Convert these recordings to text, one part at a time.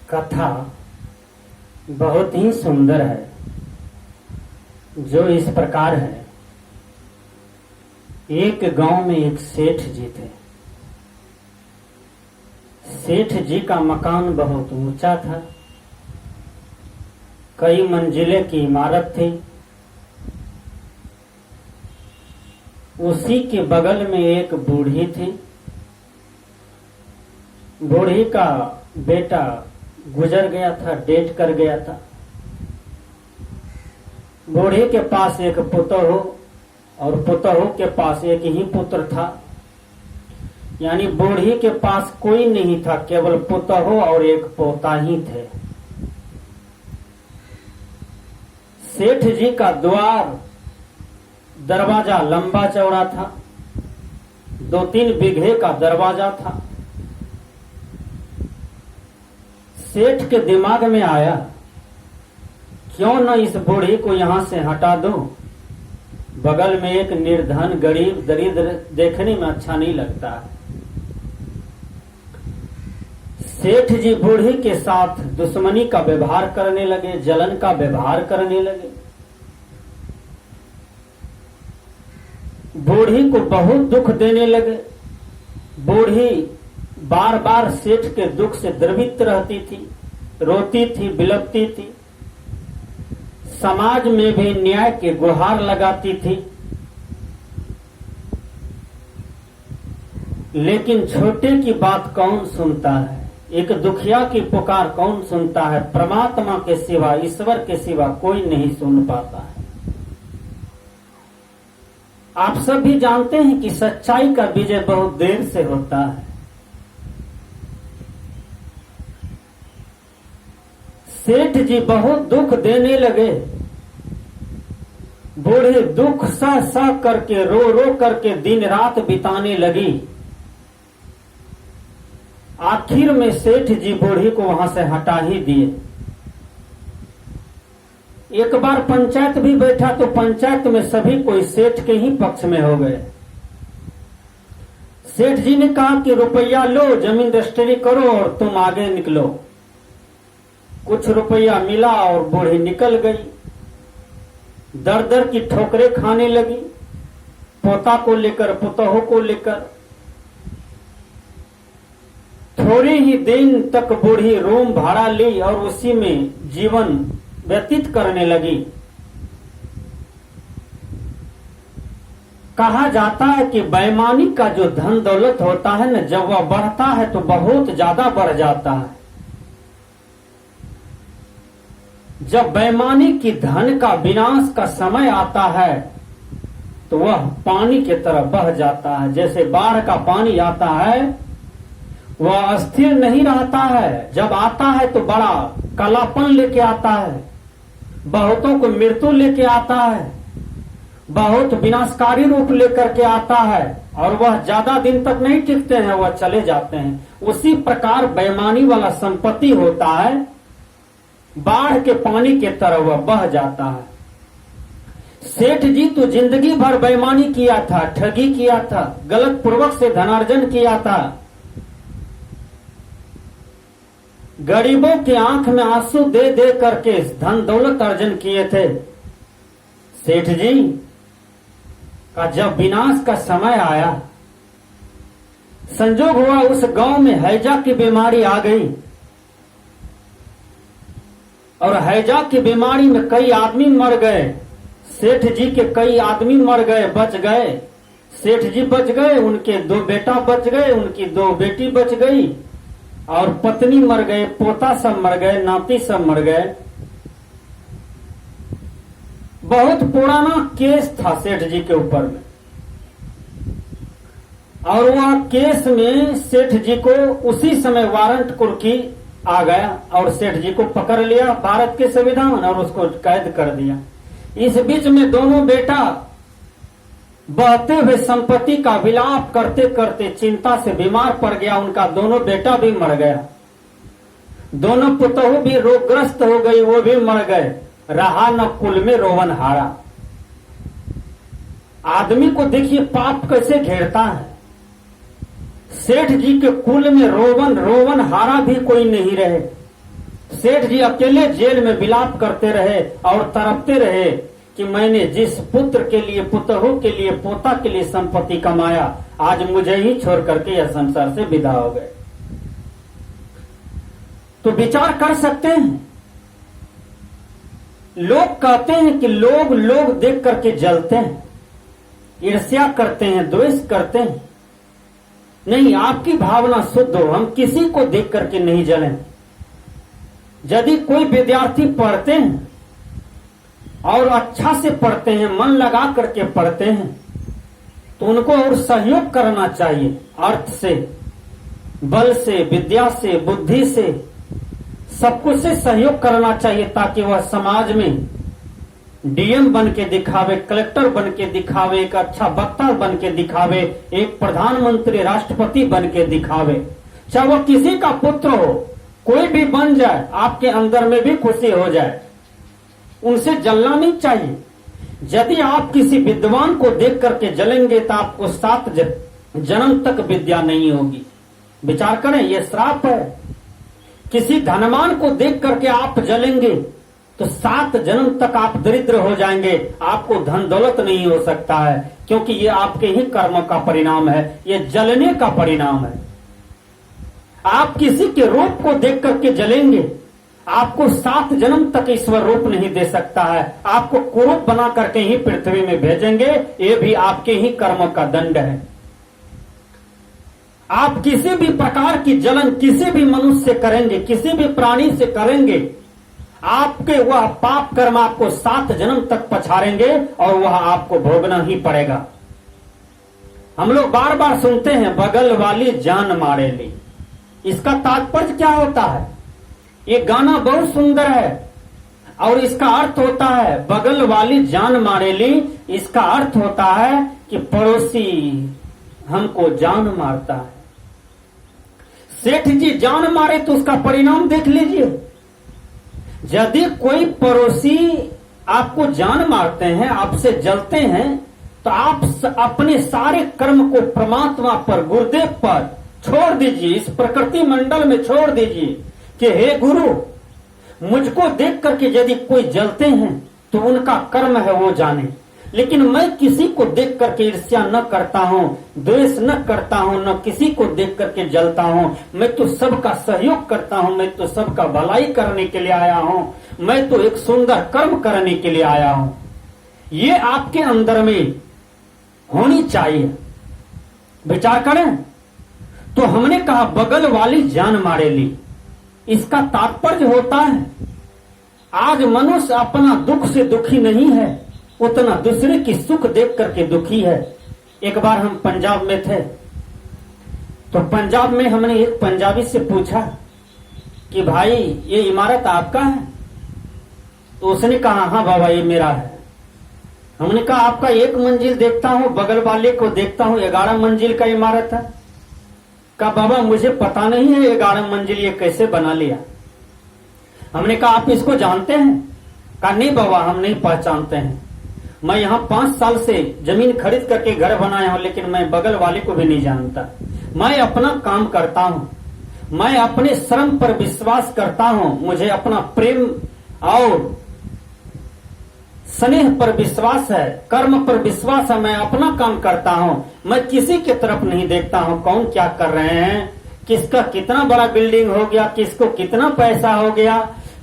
कथा बहुत ही सुंदर है, जो इस प्रकार है। एक गांव में एक सेठ जी थे। सेठ जी का मकान बहुत ऊंचा था, कई मंजिले की इमारत थी। उसी के बगल में एक बूढ़ी थी। बूढ़ी का बेटा गुजर गया था, डेथ कर गया था। बूढ़ी के पास एक पुतहु और पुतहु के पास एक ही पुत्र था। यानी बूढ़ी के पास कोई नहीं था, केवल पुतहु और एक पोता ही थे। सेठ जी का द्वार दरवाजा लंबा चौड़ा था, 2-3 बीघे का दरवाजा था। सेठ के दिमाग में आया, क्यों न इस बूढ़ी को यहां से हटा दो। बगल में एक निर्धन गरीब दरिद्र देखने में अच्छा नहीं लगता है। सेठ जी बूढ़ी के साथ दुश्मनी का व्यवहार करने लगे, जलन का व्यवहार करने लगे। बूढ़ी को बहुत दुख देने लगे। बूढ़ी बार बार सेठ के दुख से द्रवित रहती थी, रोती थी, बिलपती थी। समाज में भी न्याय के गुहार लगाती थी। लेकिन छोटे की बात कौन सुनता है, एक दुखिया की पुकार कौन सुनता है। परमात्मा के सिवा, ईश्वर के सिवा कोई नहीं सुन पाता है। आप सब भी जानते हैं कि सच्चाई का विजय बहुत देर से होता है। सेठ जी बहुत दुख देने लगे। बूढ़ी दुख सह सह करके, रो रो करके दिन रात बिताने लगी। आखिर में सेठ जी बूढ़ी को वहां से हटा ही दिए। एक बार पंचायत भी बैठा तो पंचायत में सभी कोई सेठ के ही पक्ष में हो गए। सेठ जी ने कहा कि रुपया लो, जमीन रजिस्ट्री करो और तुम आगे निकलो। कुछ रुपया मिला और बूढ़ी निकल गई। दर दर की ठोकरें खाने लगी, पोता को लेकर, पुतहु को लेकर। थोड़ी ही दिन तक बूढ़ी रूम भाड़ा ली और उसी में जीवन व्यतीत करने लगी। कहा जाता है कि बेईमानी का जो धन दौलत होता है न, जब वह बढ़ता है तो बहुत ज्यादा बढ़ जाता है। जब बेईमानी की धन का विनाश का समय आता है तो वह पानी की तरह बह जाता है। जैसे बाढ़ का पानी आता है, वह स्थिर नहीं रहता है। जब आता है तो बड़ा कालापन लेके आता है, बहुतों को मृत्यु लेके आता है, बहुत विनाशकारी रूप लेकर के आता है और वह ज्यादा दिन तक नहीं टिकते हैं, वह चले जाते हैं। उसी प्रकार बेईमानी वाला संपत्ति होता है, बाढ़ के पानी के तरह वह बह जाता है। सेठ जी तो जिंदगी भर बेईमानी किया था, ठगी किया था, गलत पूर्वक से धनार्जन किया था। गरीबों के आंख में आंसू दे दे करके धन दौलत अर्जन किए थे। सेठ जी का जब विनाश का समय आया, संजोग हुआ उस गांव में हैजा की बीमारी आ गई और हैजा की बीमारी में कई आदमी मर गए। सेठ जी के कई आदमी मर गए, बच गए। सेठ जी बच गए, उनके 2 बेटा बच गए, उनकी 2 बेटी बच गई और पत्नी मर गए, पोता सब मर गए, नाती सब मर गए। बहुत पुराना केस था सेठ जी के ऊपर में और वह केस में सेठ जी को उसी समय वारंट कुर्की आ गया और सेठ जी को पकड़ लिया भारत के संविधान और उसको कैद कर दिया। इस बीच में दोनों बेटा बहते हुए संपत्ति का विलाप करते करते चिंता से बीमार पड़ गया। उनका दोनों बेटा भी मर गया, दोनों पुतहु भी रोगग्रस्त हो गई, वो भी मर गए। रहा न कुल में रोवन हारा। आदमी को देखिए पाप कैसे घेरता है। सेठ जी के कुल में रोवन हारा भी कोई नहीं रहे। सेठ जी अकेले जेल में विलाप करते रहे और तड़पते रहे कि मैंने जिस पुत्र के लिए, पुतहु के लिए, पोता के लिए संपत्ति कमाया, आज मुझे ही छोड़ करके यह संसार से विदा हो गए। तो विचार कर सकते हैं। लोग कहते हैं कि लोग देख करके जलते हैं, ईर्ष्या करते हैं, द्वेष करते हैं। नहीं, आपकी भावना शुद्ध हो, हम किसी को देख करके नहीं जलें। यदि कोई विद्यार्थी पढ़ते हैं और अच्छा से पढ़ते हैं, मन लगा करके पढ़ते हैं, तो उनको और सहयोग करना चाहिए, अर्थ से, बल से, विद्या से, बुद्धि से, सब कुछ से सहयोग करना चाहिए, ताकि वह समाज में डीएम बन के दिखावे, कलेक्टर बन के दिखावे, एक अच्छा वक्ता बन के दिखावे, एक प्रधानमंत्री, राष्ट्रपति बन के दिखावे। चाहे वह किसी का पुत्र हो, कोई भी बन जाए, आपके अंदर में भी खुशी हो जाए। उनसे जलना नहीं चाहिए। यदि आप किसी विद्वान को देख करके जलेंगे तो आपको 7 जन्म तक विद्या नहीं होगी। विचार करें, यह श्राप है। किसी धनवान को देख करके आप जलेंगे तो 7 जन्म तक आप दरिद्र हो जाएंगे, आपको धन दौलत नहीं हो सकता है, क्योंकि ये आपके ही कर्मों का परिणाम है, ये जलने का परिणाम है। आप किसी के रूप को देख करके जलेंगे, आपको 7 जन्म तक ईश्वर रूप नहीं दे सकता है, आपको कुरूप बना करके ही पृथ्वी में भेजेंगे, ये भी आपके ही कर्मों का दंड है। आप किसी भी प्रकार की जलन किसी भी मनुष्य से करेंगे, किसी भी प्राणी से करेंगे, आपके वह पाप कर्म आपको 7 जन्म तक पछाड़ेंगे और वह आपको भोगना ही पड़ेगा। हम लोग बार बार सुनते हैं, बगल वाली जान मारे ली। इसका तात्पर्य क्या होता है? ये गाना बहुत सुंदर है और इसका अर्थ होता है बगल वाली जान मारे ली। इसका अर्थ होता है कि पड़ोसी हमको जान मारता है। सेठ जी जान मारे तो उसका परिणाम देख लीजिए। यदि कोई पड़ोसी आपको जान मारते हैं, आपसे जलते हैं, तो आप अपने सारे कर्म को परमात्मा पर, गुरुदेव पर छोड़ दीजिए, इस प्रकृति मंडल में छोड़ दीजिए कि हे गुरु, मुझको देख करके यदि कोई जलते हैं तो उनका कर्म है, वो जाने, लेकिन मैं किसी को देख करके ईर्ष्या न करता हूं, द्वेष न करता हूं, न किसी को देख करके जलता हूं। मैं तो सबका सहयोग करता हूं, मैं तो सबका भलाई करने के लिए आया हूं, मैं तो एक सुंदर कर्म करने के लिए आया हूं। ये आपके अंदर में होनी चाहिए। विचार करें। तो हमने कहा बगल वाली जान मारे ली। इसका तात्पर्य होता है आज मनुष्य अपना दुख से दुखी नहीं है, उतना दूसरे की सुख देख करके दुखी है। एक बार हम पंजाब में थे, तो पंजाब में हमने एक पंजाबी से पूछा कि भाई ये इमारत आपका है? तो उसने कहा हाँ बाबा ये मेरा है। हमने कहा आपका 1 मंजिल देखता हूं, बगल वाले को देखता हूं 11 मंजिल का इमारत है। कहा बाबा मुझे पता नहीं है 11 मंजिल ये कैसे बना लिया। हमने कहा आप इसको जानते हैं? कहा नहीं बाबा हम नहीं पहचानते हैं, मैं यहाँ 5 साल से जमीन खरीद करके घर बनाया हूं, लेकिन मैं बगल वाले को भी नहीं जानता। मैं अपना काम करता हूँ, मैं अपने श्रम पर विश्वास करता हूँ, मुझे अपना प्रेम और स्नेह पर विश्वास है, कर्म पर विश्वास है, मैं अपना काम करता हूँ, मैं किसी की तरफ नहीं देखता हूँ कौन क्या कर रहे हैं, किसका कितना बड़ा बिल्डिंग हो गया, किसको कितना पैसा हो गया,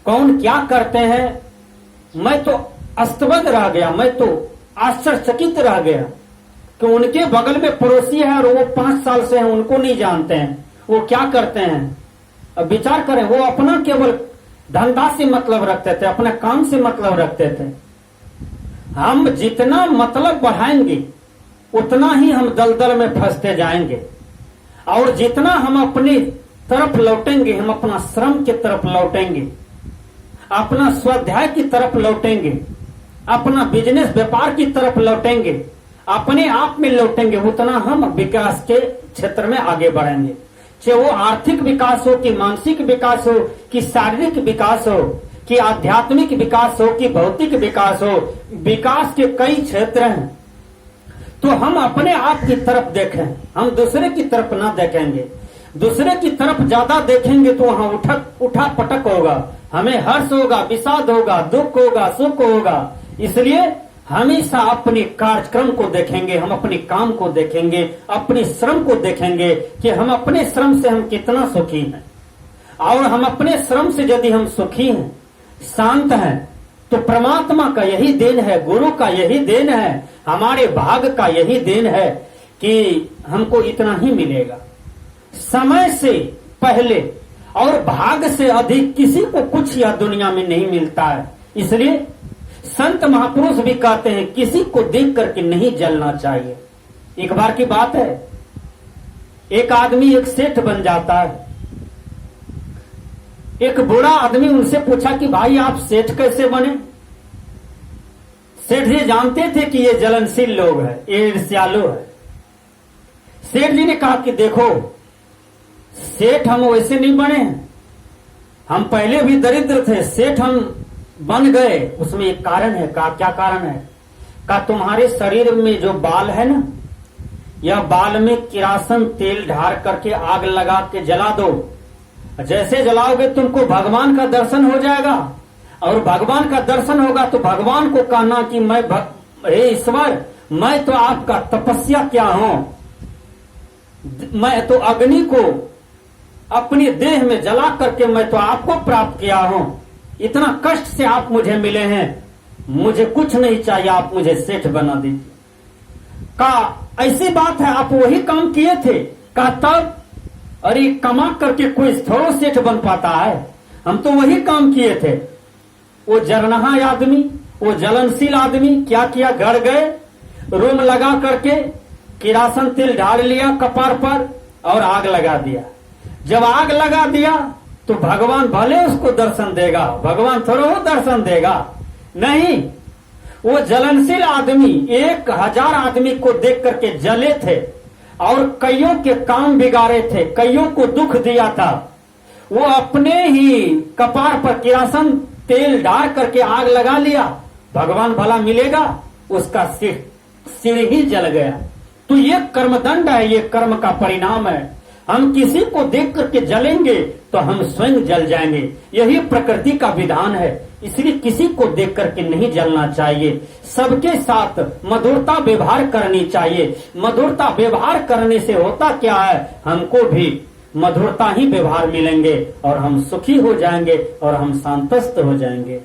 कौन क्या करते हैं। मैं तो अस्तबद रह गया, मैं तो आश्चर्यचकित रह गया कि उनके बगल में पड़ोसी है और वो 5 साल से हैं, उनको नहीं जानते हैं वो क्या करते हैं। अब विचार करें, वो अपना केवल धंधा से मतलब रखते थे, अपने काम से मतलब रखते थे। हम जितना मतलब बढ़ाएंगे उतना ही हम दलदल में फंसते जाएंगे, और जितना हम अपनी तरफ लौटेंगे, हम अपना श्रम की तरफ लौटेंगे, अपना स्वाध्याय की तरफ लौटेंगे, अपना बिजनेस व्यापार की तरफ लौटेंगे, अपने आप में लौटेंगे, उतना हम विकास के क्षेत्र में आगे बढ़ेंगे। चाहे वो आर्थिक विकास हो कि मानसिक विकास हो कि शारीरिक विकास हो कि आध्यात्मिक विकास हो कि भौतिक विकास हो, विकास के कई क्षेत्र हैं। तो हम अपने आप की तरफ देखें, हम दूसरे की तरफ ना देखेंगे। दूसरे की तरफ ज्यादा देखेंगे तो वहां उठा पटक होगा, हमें हर्ष होगा, विषाद होगा, दुख होगा, सुख होगा। इसलिए हमेशा अपने कार्यक्रम को देखेंगे, हम अपने काम को देखेंगे, अपने श्रम को देखेंगे कि हम अपने श्रम से हम कितना सुखी हैं। और हम अपने श्रम से यदि हम सुखी हैं, शांत हैं, तो परमात्मा का यही देन है, गुरु का यही देन है, हमारे भाग का यही देन है कि हमको इतना ही मिलेगा। समय से पहले और भाग से अधिक किसी को कुछ या दुनिया में नहीं मिलता है। इसलिए संत महापुरुष भी कहते हैं किसी को देख करके नहीं जलना चाहिए। एक बार की बात है, एक आदमी एक सेठ बन जाता है। एक बूढ़ा आदमी उनसे पूछा कि भाई आप सेठ कैसे बने? सेठ जी जानते थे कि ये जलनशील लोग हैं, ये ईर्ष्यालु है। सेठ जी ने कहा कि देखो सेठ हम वैसे नहीं बने हैं, हम पहले भी दरिद्र थे, सेठ हम बन गए, उसमें एक कारण है। कहा क्या कारण है? कहा तुम्हारे शरीर में जो बाल है ना, यह बाल में किरासन तेल ढार करके आग लगा के जला दो। जैसे जलाओगे तुमको भगवान का दर्शन हो जाएगा, और भगवान का दर्शन होगा तो भगवान को कहना कि मैं हे ईश्वर, मैं तो आपका तपस्या क्या हूं, मैं तो अग्नि को अपने देह में जला करके मैं तो आपको प्राप्त किया हूं। इतना कष्ट से आप मुझे मिले हैं, मुझे कुछ नहीं चाहिए, आप मुझे सेठ बना दीजिए। कहा ऐसी बात है, आप वही काम किए थे? कहा तब, अरे कमा करके कोई थोड़ा सेठ बन पाता है, हम तो वही काम किए थे। वो जरनहा आदमी, वो जलनशील आदमी क्या किया? घर गए, रूम लगा करके किरासन तेल डाल लिया कपार पर और आग लगा दिया। जब आग लगा दिया तो भगवान भले उसको दर्शन देगा, भगवान थोड़ा वो दर्शन देगा, नहीं। वो जलनशील आदमी 1000 आदमी को देख करके जले थे और कईयों के काम बिगाड़े थे, कईयों को दुख दिया था। वो अपने ही कपार पर किरासन तेल डाल करके आग लगा लिया, भगवान भला मिलेगा? उसका सिर ही जल गया। तो ये कर्मदंड है, ये कर्म का परिणाम है। हम किसी को देख करके जलेंगे तो हम स्वयं जल जाएंगे, यही प्रकृति का विधान है। इसलिए किसी को देख करके नहीं जलना चाहिए, सबके साथ मधुरता व्यवहार करनी चाहिए। मधुरता व्यवहार करने से होता क्या है, हमको भी मधुरता ही व्यवहार मिलेंगे और हम सुखी हो जाएंगे और हम शांतस्त हो जाएंगे।